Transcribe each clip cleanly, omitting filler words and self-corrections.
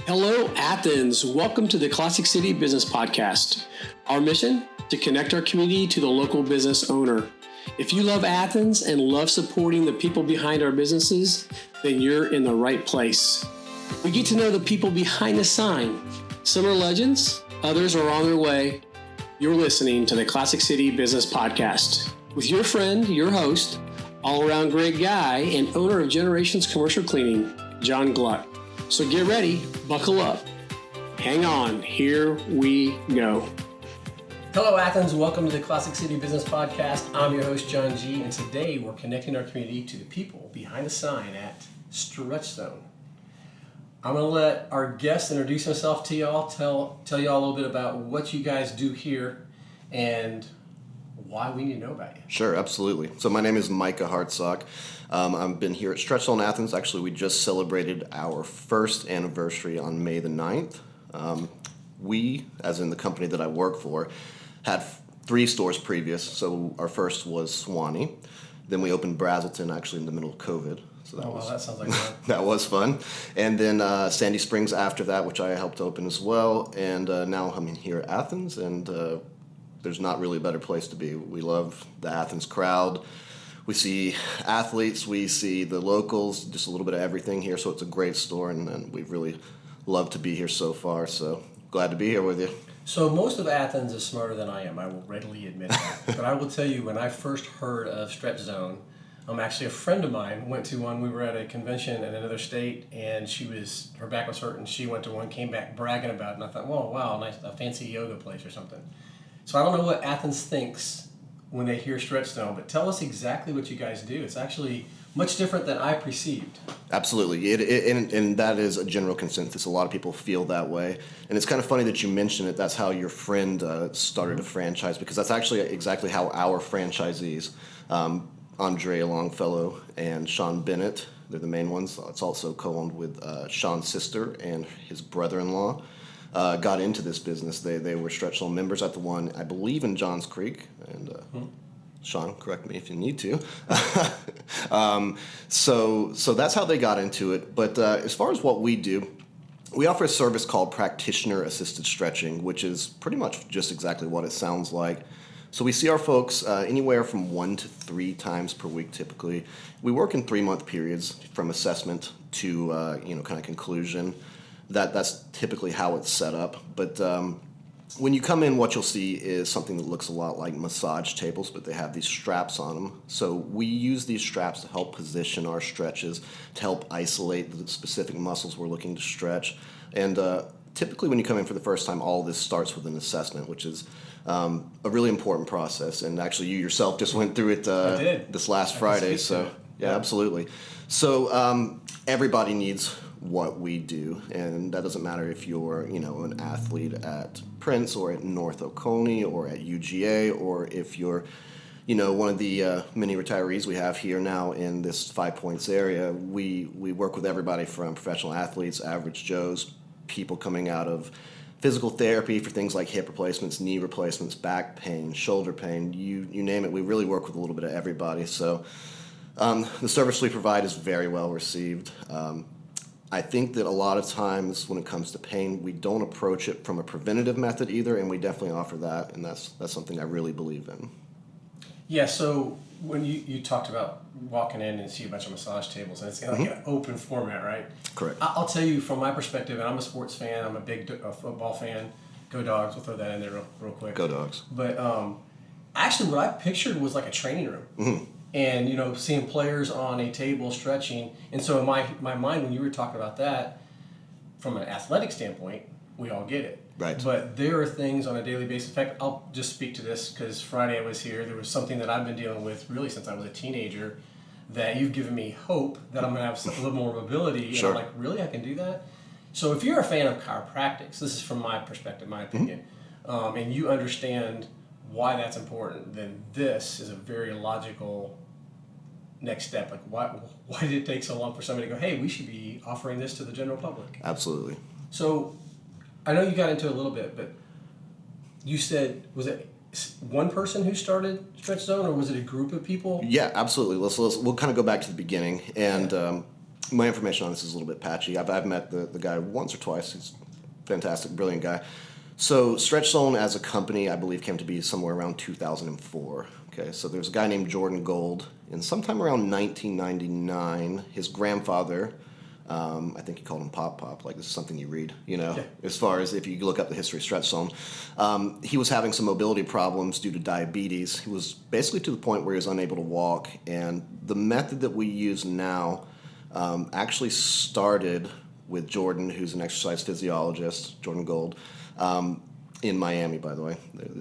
Hello, Athens. Welcome to the Classic City Business Podcast. Our mission? To connect our community to the local business owner. If you love Athens and love supporting the people behind our businesses, then you're in the right place. We get to know the people behind the sign. Some are legends, others are on their way. You're listening to the Classic City Business Podcast with your friend, your host, all-around great guy and owner of Generations Commercial Cleaning, John Gluck. So get ready, buckle up, hang on, here we go. Hello, Athens. Welcome to the Classic City Business Podcast. I'm your host, John G., and today we're connecting our community to the people behind the sign at Stretchstone. I'm going to let our guest introduce himself to y'all, tell y'all a little bit about what you guys do here and why we need to know about you. Sure, absolutely. So my name is Micah Hartsock. I've been here at Stretchstone, Athens. Actually, we just celebrated our first anniversary on May the 9th. We, as in the company that I work for, had 3 stores previous. So our first was Swanee. Then we opened Brazelton actually in the middle of COVID. So that sounds like fun. That was fun. And then Sandy Springs after that, which I helped open as well. And now I'm here at Athens, and there's not really a better place to be. We love the Athens crowd. We see athletes, we see the locals, just a little bit of everything here. So it's a great store, and we've really loved to be here so far. So glad to be here with you. So most of Athens is smarter than I am. I will readily admit that. But I will tell you, when I first heard of Stretchstone, actually a friend of mine went to one. We were at a convention in another state, and her back was hurting. She went to one, came back bragging about it, and I thought, whoa, wow, nice, a fancy yoga place or something. So I don't know what Athens thinks when they hear Stretchstone, but tell us exactly what you guys do. It's actually much different than I perceived. Absolutely, and that is a general consensus. A lot of people feel that way, and it's kind of funny that you mention it. That's how your friend started a franchise, because that's actually exactly how our franchisees, Andre Longfellow and Sean Bennett, they're the main ones. It's also co-owned with Sean's sister and his brother-in-law. Got into this business. They were Stretchstone members at the one, I believe, in Johns Creek. And Sean, correct me if you need to. So that's how they got into it. But as far as what we do, we offer a service called practitioner-assisted stretching, which is pretty much just exactly what it sounds like. So we see our folks anywhere from 1 to 3 times per week typically. We work in 3-month periods from assessment to kind of conclusion. That's typically how it's set up. But when you come in, what you'll see is something that looks a lot like massage tables, but they have these straps on them. So we use these straps to help position our stretches, to help isolate the specific muscles we're looking to stretch. And typically when you come in for the first time, all this starts with an assessment, which is a really important process. And actually you yourself just went through it this last Friday. So yeah, absolutely. So everybody needs what we do, and that doesn't matter if you're an athlete at Prince or at North Oconee or at UGA, or if you're one of the many retirees we have here now in this 5 Points area. We work with everybody from professional athletes, average Joes, people coming out of physical therapy for things like hip replacements, knee replacements, back pain, shoulder pain, you name it. We really work with a little bit of everybody. So the service we provide is very well received. I think that a lot of times when it comes to pain, we don't approach it from a preventative method either, and we definitely offer that, and that's something I really believe in. Yeah, so when you talked about walking in and see a bunch of massage tables, and it's like an open format, right? Correct. I'll tell you from my perspective, and I'm a sports fan, I'm a big football fan. Go Dogs, we'll throw that in there real quick. Go Dogs. But actually what I pictured was like a training room. Mm-hmm. And, seeing players on a table stretching. And so in my mind, when you were talking about that, from an athletic standpoint, we all get it. Right. But there are things on a daily basis. In fact, I'll just speak to this because Friday I was here. There was something that I've been dealing with really since I was a teenager that you've given me hope that I'm going to have a little more mobility. Sure. And I'm like, really? I can do that? So if you're a fan of chiropractic, this is from my perspective, my opinion, and you understand why that's important, then this is a very logical next step. Like, why did it take so long for somebody to go, hey, we should be offering this to the general public? Absolutely. So I know you got into it a little bit, but you said, was it one person who started Stretchstone, or was it a group of people? Yeah, absolutely. We'll kind of go back to the beginning. And My information on this is a little bit patchy. I've met the guy once or twice. He's a fantastic, brilliant guy. So Stretch Zone as a company, I believe, came to be somewhere around 2004. Okay, so there's a guy named Jordan Gold, and sometime around 1999, his grandfather, I think he called him Pop, like this is something you read, as far as if you look up the history of Stretch Zone. He was having some mobility problems due to diabetes. He was basically to the point where he was unable to walk, and the method that we use now actually started with Jordan, who's an exercise physiologist, Jordan Gold, in Miami, by the way.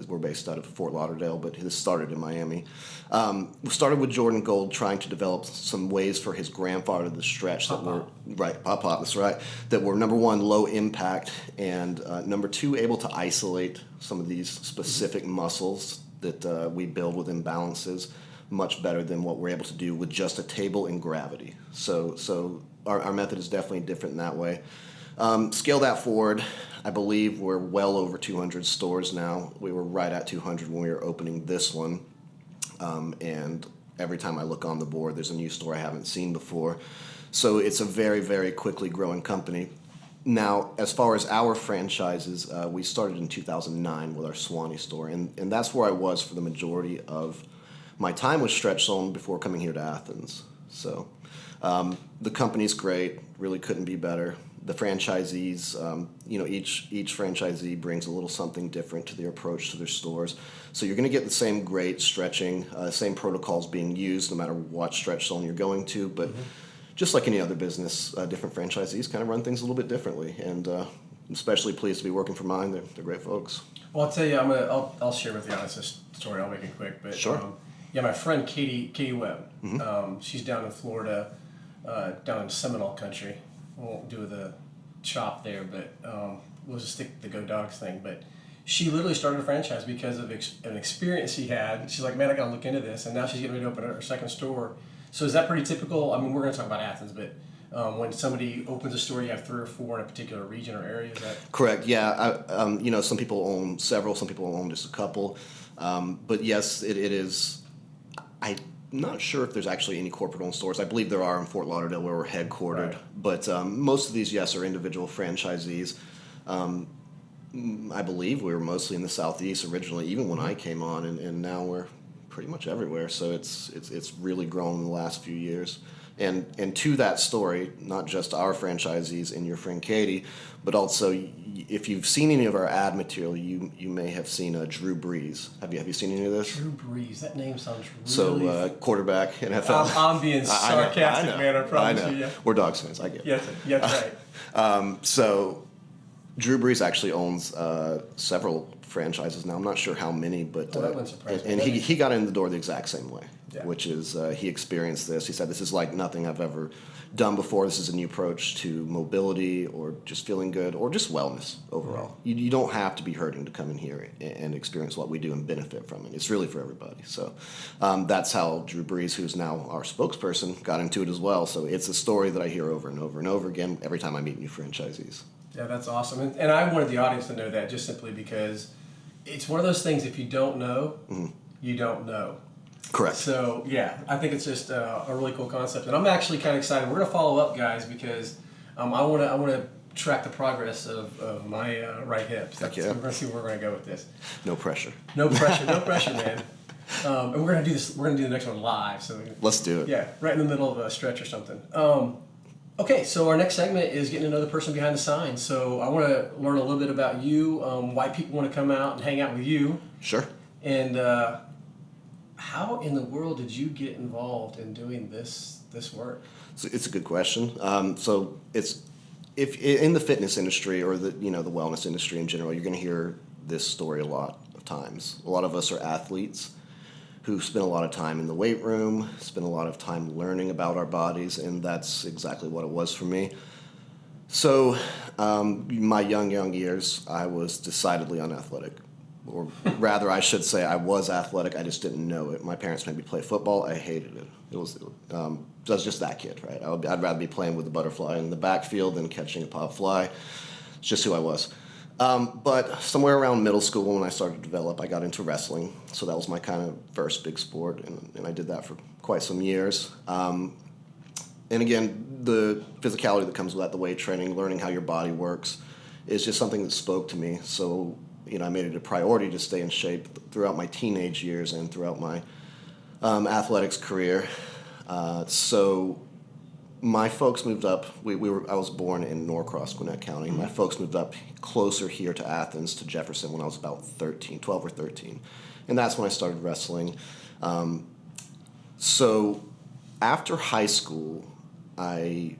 We're based out of Fort Lauderdale, but this started in Miami. We started with Jordan Gold trying to develop some ways for his grandfather to stretch that were, right, Pop, that's right, that were, number one, low impact, and number two, able to isolate some of these specific muscles that we build with imbalances much better than what we're able to do with just a table and gravity. So our method is definitely different in that way. Scale that forward, I believe we're well over 200 stores now. We were right at 200 when we were opening this one. And every time I look on the board, there's a new store I haven't seen before. So it's a very, very quickly growing company. Now, as far as our franchises, we started in 2009 with our Swanee store. And that's where I was for the majority of my time with Stretch Zone before coming here to Athens. So the company's great, really couldn't be better. The franchisees, each franchisee brings a little something different to their approach to their stores. So you're going to get the same great stretching, same protocols being used no matter what Stretch Zone you're going to. But just like any other business, different franchisees kind of run things a little bit differently. And I'm especially pleased to be working for mine. They're great folks. Well, I'll tell you, I'll share with you on this story. I'll make it quick. But sure. My friend Katie Webb, she's down in Florida, down in Seminole country. We won't do the chop there, but we'll just stick to the Go Dogs thing. But she literally started a franchise because of an experience she had. She's like, man, I got to look into this. And now she's getting ready to open her second store. So is that pretty typical? I mean, we're going to talk about Athens, but when somebody opens a store, you have 3 or 4 in a particular region or area? Is that correct? Yeah. Some people own several, some people own just a couple. But yes, it is. I'm not sure if there's actually any corporate-owned stores. I believe there are in Fort Lauderdale where we're headquartered. Right. But most of these, yes, are individual franchisees. I believe we were mostly in the Southeast originally, even when I came on, and now we're pretty much everywhere. So it's really grown in the last few years. And to that story, not just our franchisees and your friend Katie, but also if you've seen any of our ad material, you may have seen Drew Brees. Have you seen any of this? Drew Brees, that name sounds really... So quarterback, NFL. I'm being sarcastic, man, I promise you. Yeah. We're Dogs fans, I get it. Yes, right. So Drew Brees actually owns several franchises now. I'm not sure how many, but that wouldn't surprise me. and he got in the door the exact same way. Yeah. Which is he experienced this. He said, this is like nothing I've ever done before. This is a new approach to mobility or just feeling good or just wellness overall. Mm-hmm. You don't have to be hurting to come in here and experience what we do and benefit from it. It's really for everybody. So that's how Drew Brees, who's now our spokesperson, got into it as well. So it's a story that I hear over and over and over again every time I meet new franchisees. Yeah, that's awesome. And I wanted the audience to know that just simply because it's one of those things, if you don't know, you don't know. Correct. So, yeah, I think it's just a really cool concept. And I'm actually kind of excited. We're going to follow up, guys, because I want to track the progress of my right hip. So we're going to see where we're going to go with this. No pressure. No pressure, man. And we're going to do this. We're going to do the next one live. So let's do it. Yeah, right in the middle of a stretch or something. Okay, so our next segment is getting to know the person behind the sign. So I want to learn a little bit about you, why people want to come out and hang out with you. Sure. And how in the world did you get involved in doing this work? So it's a good question. So it's if in the fitness industry or the wellness industry in general, you're going to hear this story a lot of times. A lot of us are athletes who spend a lot of time in the weight room, spend a lot of time learning about our bodies, and that's exactly what it was for me. So my young years, I was decidedly unathletic. Or rather, I should say I was athletic, I just didn't know it. My parents made me play football, I hated it. I was just that kid, right? I'd rather be playing with the butterfly in the backfield than catching a pop fly. It's just who I was. But somewhere around middle school when I started to develop, I got into wrestling. So that was my kind of first big sport, and I did that for quite some years. And And again, the physicality that comes with that, the weight training, learning how your body works, is just something that spoke to me. So, I made it a priority to stay in shape throughout my teenage years and throughout my athletics career. So my folks moved up. I was born in Norcross, Gwinnett County. My folks moved up closer here to Athens, to Jefferson, when I was about 12 or 13. And that's when I started wrestling. So after high school, it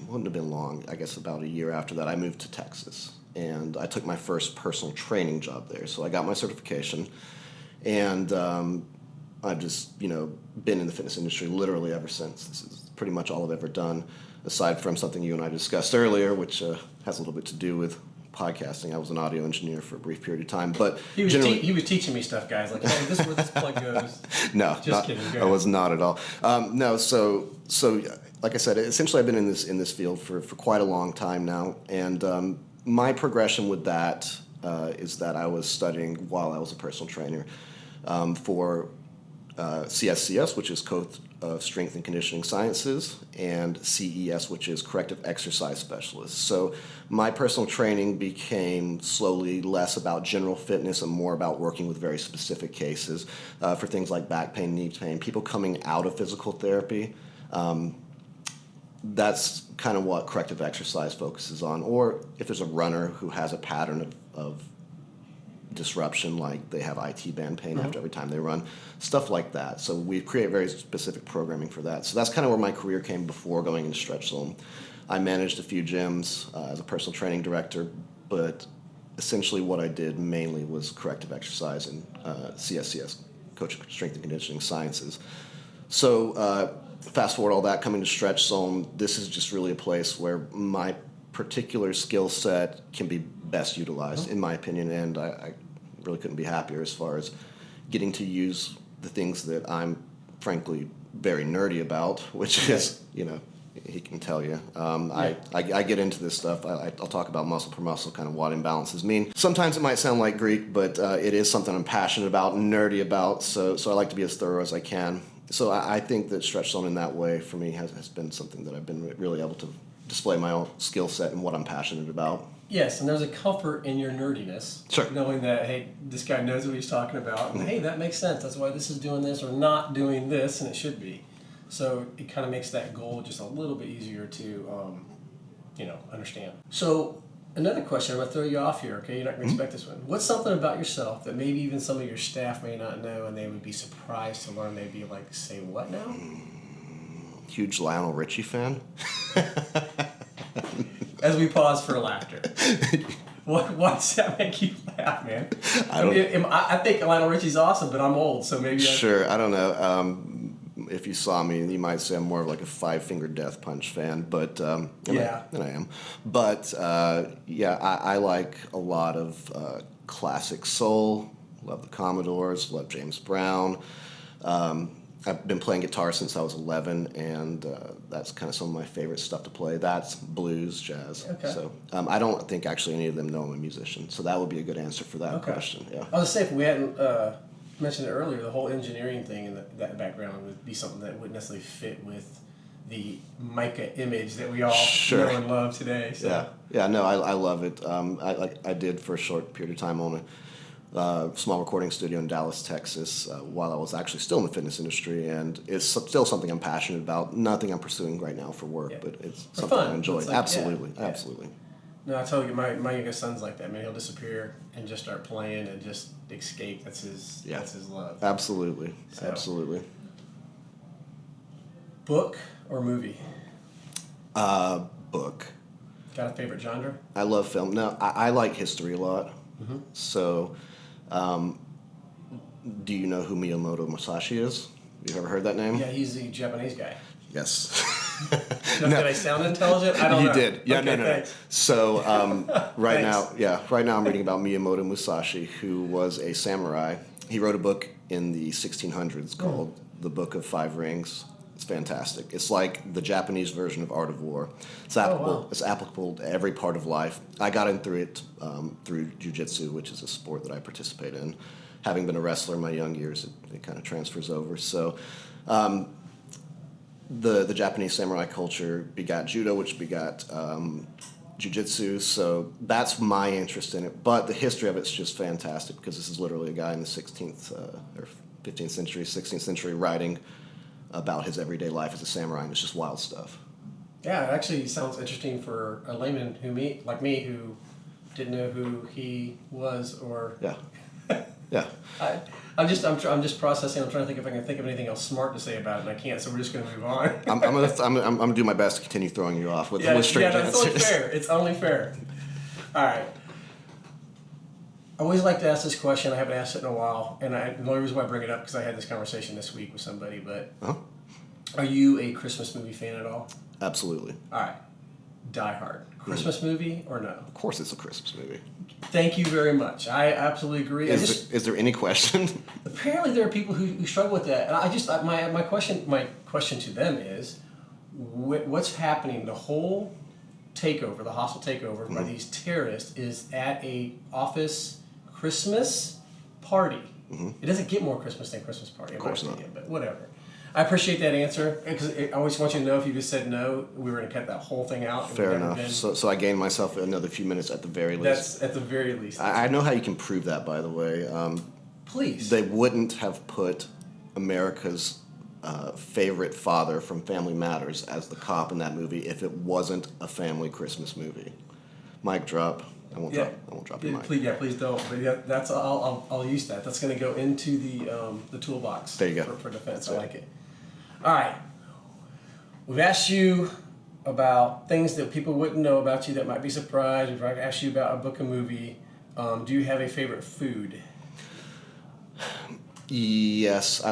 wouldn't have been long, I guess about a year after that, I moved to Texas. And I took my first personal training job there. So I got my certification. And I've just, been in the fitness industry literally ever since. This is pretty much all I've ever done, aside from something you and I discussed earlier, which has a little bit to do with podcasting. I was an audio engineer for a brief period of time, but he was teaching me stuff, guys. Like, hey, this is where this plug goes. No, just kidding. I was not at all. No, so like I said, essentially I've been in this field for quite a long time now, and my progression with that is that I was studying while I was a personal trainer for CSCS, which is Code of Strength and Conditioning Sciences, and CES, which is Corrective Exercise Specialist. So my personal training became slowly less about general fitness and more about working with very specific cases for things like back pain, knee pain, people coming out of physical therapy. That's kind of what corrective exercise focuses on. Or if there's a runner who has a pattern of disruption, like they have IT band pain after every time they run, stuff like that. So we create very specific programming for that. So that's kind of where my career came before going into Stretch Zone. I managed a few gyms as a personal training director, but essentially what I did mainly was corrective exercise and CSCS, Coach Strength and Conditioning Sciences. So fast forward all that, coming to Stretch Zone, this is just really a place where my particular skill set can be best utilized, in my opinion, and I really couldn't be happier as far as getting to use the things that I'm frankly very nerdy about, which is, he can tell you. I get into this stuff. I'll talk about muscle per muscle, kind of what imbalances mean. Sometimes it might sound like Greek, but it is something I'm passionate about and nerdy about, so I like to be as thorough as I can. So I think that Stretch Zone in that way, for me, has been something that I've been really able to display my own skill set and what I'm passionate about. Yes, and there's a comfort in your nerdiness. Sure. Knowing that, hey, this guy knows what he's talking about. And, hey, that makes sense. That's why this is doing this or not doing this, and it should be. So it kind of makes that goal just a little bit easier to, understand. So another question, I'm going to throw you off here, okay? You're not going to expect this one. What's something about yourself that maybe even some of your staff may not know and they would be surprised to learn? They'd be like, say what now? Huge Lionel Richie fan. As we pause for laughter. Why does that make you laugh, man? I think Lionel Richie's awesome, but I'm old, so maybe... Sure, I don't know. If you saw me, you might say I'm more of like a Five-Finger Death Punch fan, but... and I am. But, I like a lot of classic soul. Love the Commodores, love James Brown. I've been playing guitar since I was 11, and that's kind of some of my favorite stuff to play. That's blues, jazz. Okay. So I don't think actually any of them know I'm a musician, so that would be a good answer for that question. Yeah. I was saying, if we hadn't mentioned it earlier, the whole engineering thing in that background would be something that wouldn't necessarily fit with the Micah image that we all know and love today. So. Yeah. No, I love it. I did for a short period of time own a small recording studio in Dallas, Texas, while I was actually still in the fitness industry, and it's still something I'm passionate about. Nothing I'm pursuing right now for work, but it's for something fun. I enjoy. Like, absolutely. No, I tell you, my youngest son's like that, man. He'll disappear and just start playing and just escape. That's his love. Absolutely. Book or movie? Book. Got a favorite genre? I love film. No, I like history a lot. Mm-hmm. So, do you know who Miyamoto Musashi is? You've ever heard that name? Yeah, he's the Japanese guy. Yes. Did I sound intelligent? I don't know. You did. Yeah, okay, no. So, right now I'm reading about Miyamoto Musashi, who was a samurai. He wrote a book in the 1600s called The Book of Five Rings. It's fantastic. It's like the Japanese version of Art of War. It's applicable. It's applicable to every part of life. I got into it through jiu-jitsu, which is a sport that I participate in. Having been a wrestler in my young years, it kind of transfers over. So the Japanese samurai culture begot judo, which begot jiu-jitsu, so that's my interest in it. But the history of it's just fantastic because this is literally a guy in the 16th or 15th century, 16th century writing about his everyday life as a samurai, and it's just wild stuff. Yeah, it actually sounds interesting for a layman like me who didn't know who he was or. Yeah. Yeah. I'm just processing. I'm trying to think if I can think of anything else smart to say about it, and I can't. So we're just going to move on. I'm gonna do my best to continue throwing you off with strange that's answers. only fair. It's only fair. All right. I always like to ask this question. I haven't asked it in a while, and the only reason why I bring it up because I had this conversation this week with somebody. But Are you a Christmas movie fan at all? Absolutely. All right. Die Hard. Christmas movie or no? Of course, it's a Christmas movie. Thank you very much. I absolutely agree. Is there any question? Apparently, there are people who struggle with that, and my question to them is, what's happening? The whole takeover, the hostile takeover by these terrorists, is at a office Christmas party. It doesn't get more Christmas than Christmas party, in my opinion, but whatever. I appreciate that answer because I always want you to know if you just said no, we were going to cut that whole thing out. Fair enough. So I gained myself another few minutes at the very least. That's at the very least. I know how you can prove that, by the way. Please. They wouldn't have put America's favorite father from Family Matters as the cop in that movie if it wasn't a family Christmas movie. Mic drop. I won't drop your mic. Please don't. But that's I'll use that. That's going to go into the toolbox. There you go. For defense. I like it. All right. We've asked you about things that people wouldn't know about you that might be surprised. We've asked you about a book, a movie. Do you have a favorite food? Yes, I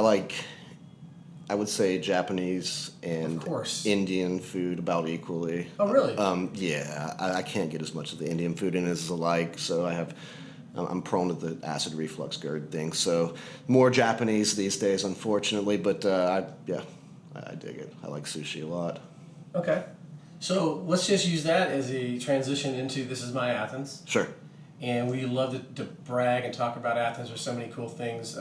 would say Japanese and Indian food about equally. Oh, really? Yeah, I can't get as much of the Indian food in as I like, so I'm prone to the acid reflux GERD thing. So more Japanese these days, unfortunately, but I dig it. I like sushi a lot. Okay. So let's just use that as a transition into This Is My Athens. Sure. And we love to brag and talk about Athens. There's so many cool things.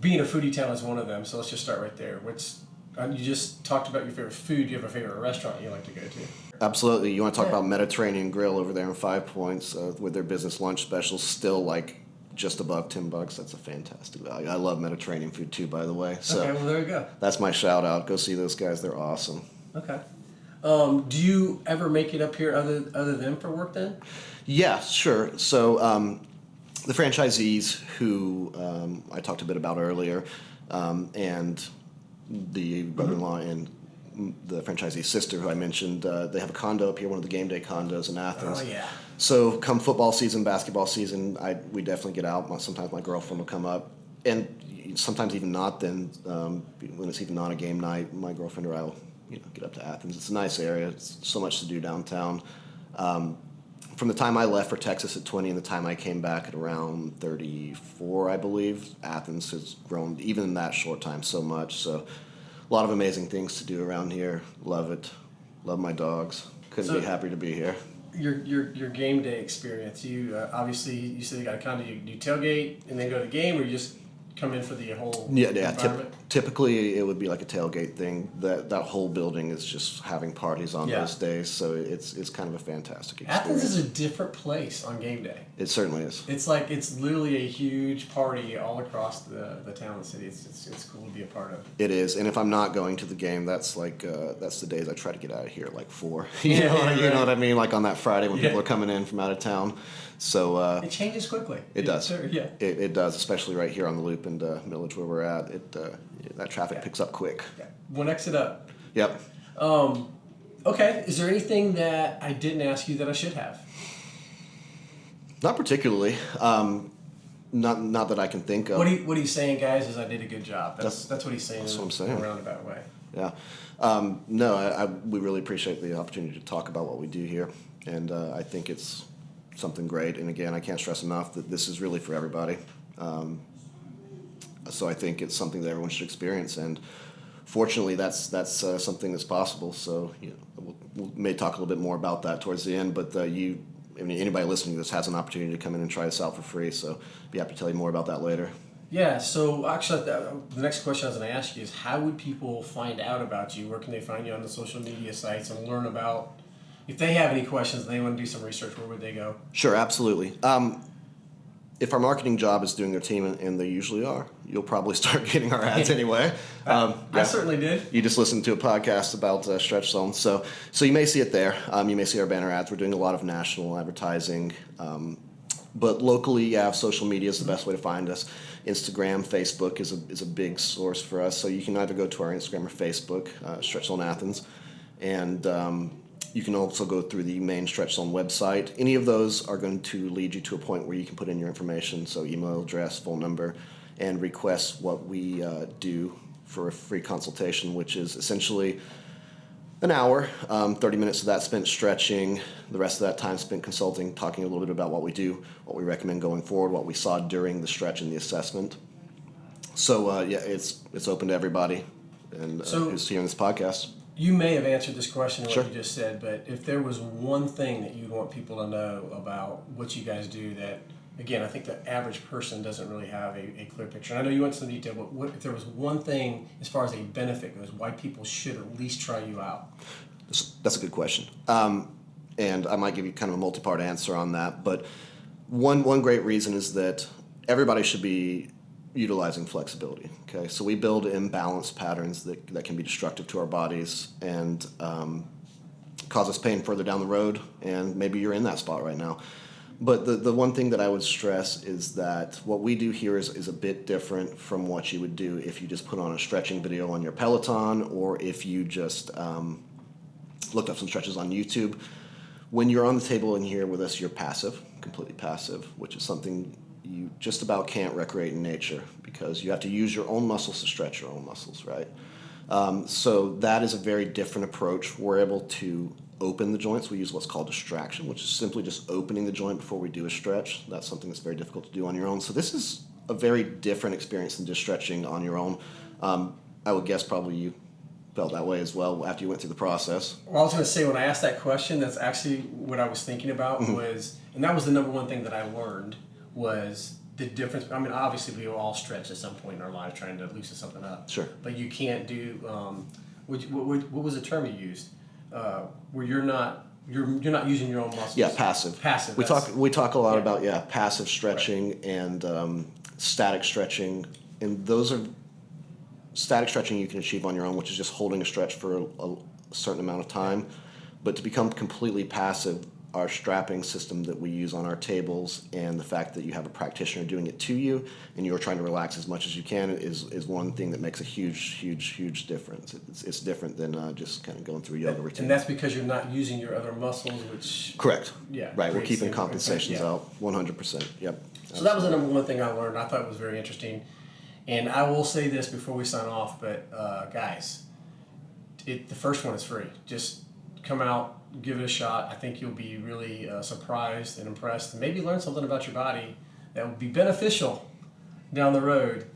Being a foodie town is one of them, so let's just start right there. You just talked about your favorite food. Do you have a favorite restaurant you like to go to? Absolutely. You want to talk about Mediterranean Grill over there in 5 Points with their business lunch specials, still like just above $10. That's a fantastic value. I love Mediterranean food too, by the way. So okay, well there you go. That's my shout out. Go see those guys. They're awesome. Okay. Do you ever make it up here other than for work then? Yeah, sure. So the franchisees who I talked a bit about earlier, and the brother-in-law and the franchisee's sister who I mentioned, they have a condo up here, one of the game day condos in Athens. Oh, yeah. So come football season, basketball season, we definitely get out. Sometimes my girlfriend will come up. And sometimes even not then, when it's even not a game night, my girlfriend or I will get up to Athens. It's a nice area. It's so much to do downtown. From the time I left for Texas at 20 and the time I came back at around 34, I believe, Athens has grown, even in that short time, so much. So a lot of amazing things to do around here. Love it. Love my dogs. Couldn't be happier to be here. Your game day experience, you obviously, you said you got a condo, you tailgate and then go to the game, or you just come in for the whole environment? Typically it would be like a tailgate thing. That whole building is just having parties on those days, so it's kind of a fantastic experience. Athens is a different place on game day. It certainly is. It's literally a huge party all across the town and city. It's cool to be a part of. It is, and if I'm not going to the game, that's the days I try to get out of here at like 4. You know what I mean? Like on that Friday when people are coming in from out of town. So it changes quickly. It does. Yeah. It does, especially right here on the Loop and Millage where we're at. That traffic picks up quick. Yeah. One exit up. Yep. Okay. Is there anything that I didn't ask you that I should have? Not particularly. Not that I can think of. What he's saying, guys, is I did a good job. That's what he's saying. That's what I'm saying. In a roundabout way. Yeah. No, we really appreciate the opportunity to talk about what we do here, and I think it's something great. And again, I can't stress enough that this is really for everybody. So I think it's something that everyone should experience, and fortunately, that's something that's possible. So we may talk a little bit more about that towards the end. But anybody listening to this has an opportunity to come in and try this out for free. So be happy to tell you more about that later. Yeah, so actually the next question I was going to ask you is how would people find out about you? Where can they find you on the social media sites and learn about, if they have any questions and they want to do some research, where would they go? Sure, absolutely. If our marketing job is doing their team, and they usually are, you'll probably start getting our ads anyway. I certainly did. You just listened to a podcast about Stretch Zone, so you may see it there. You may see our banner ads. We're doing a lot of national advertising, but locally, social media is the best way to find us. Instagram, Facebook is a big source for us. So you can either go to our Instagram or Facebook, Stretch Zone Athens, and you can also go through the main Stretch Zone website. Any of those are going to lead you to a point where you can put in your information, so email address, phone number, and request what we do for a free consultation, which is essentially an hour, 30 minutes of that spent stretching, the rest of that time spent consulting, talking a little bit about what we do, what we recommend going forward, what we saw during the stretch and the assessment. So it's open to everybody, and who's hearing this podcast. You may have answered this question in what Sure. you just said, but if there was one thing that you'd want people to know about what you guys do that, again, I think the average person doesn't really have a clear picture. And I know you went into some detail, but what, if there was one thing as far as a benefit goes, why people should at least try you out? That's a good question. And I might give you kind of a multi-part answer on that, but one great reason is that everybody should be utilizing flexibility. Okay, so we build imbalanced patterns that can be destructive to our bodies and cause us pain further down the road, and maybe you're in that spot right now. But the one thing that I would stress is that what we do here is a bit different from what you would do if you just put on a stretching video on your Peloton, or if you just looked up some stretches on YouTube. When you're on the table in here with us, you're passive, completely passive, which is something you just about can't recreate in nature, because you have to use your own muscles to stretch your own muscles, right? So that is a very different approach. We're able to open the joints. We use what's called distraction, which is simply just opening the joint before we do a stretch. That's something that's very difficult to do on your own. So this is a very different experience than just stretching on your own. I would guess probably you felt that way as well after you went through the process. Well, I was going to say, when I asked that question, that's actually what I was thinking about was, and that was the number one thing that I learned, was the difference. I mean, obviously we all stretch at some point in our life trying to loosen something up. Sure. But you can't do, what was the term you used? Where you're not using your own muscles. Yeah, passive. Passive. We talk a lot about passive stretching and static stretching, and those are static stretching you can achieve on your own, which is just holding a stretch for a certain amount of time. But to become completely passive, our strapping system that we use on our tables and the fact that you have a practitioner doing it to you and you're trying to relax as much as you can is one thing that makes a huge difference. It's different than just kind of going through a yoga routine. And that's because you're not using your other muscles, which... Correct. Yeah. Right, we're keeping compensations out 100%. Yep. So that was the number one thing I learned. I thought it was very interesting. And I will say this before we sign off, but guys, the first one is free. Just come out, give it a shot. I think you'll be really surprised and impressed, and maybe learn something about your body that would be beneficial down the road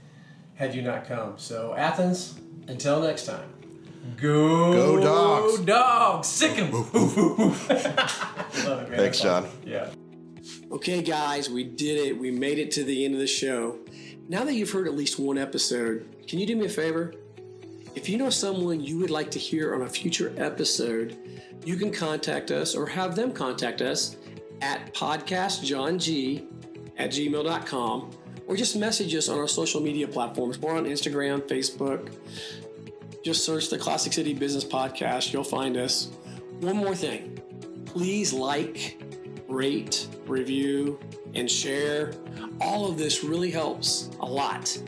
had you not come. So Athens, until next time, go dogs. Dogs, sick 'em. Thanks, John. Yeah. Okay, guys, we did it. We made it to the end of the show. Now that you've heard at least one episode, can you do me a favor? If you know someone you would like to hear on a future episode, you can contact us or have them contact us at podcastjohng@gmail.com, or just message us on our social media platforms. We're on Instagram, Facebook. Just search the Classic City Business Podcast. You'll find us. One more thing. Please like, rate, review, and share. All of this really helps a lot.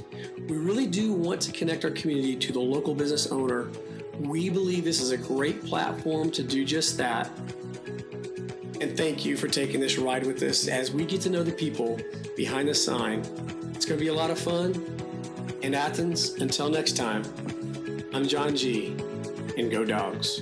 We really do want to connect our community to the local business owner. We believe this is a great platform to do just that. And thank you for taking this ride with us as we get to know the people behind the sign. It's going to be a lot of fun. In Athens, until next time, I'm John G. and go Dogs.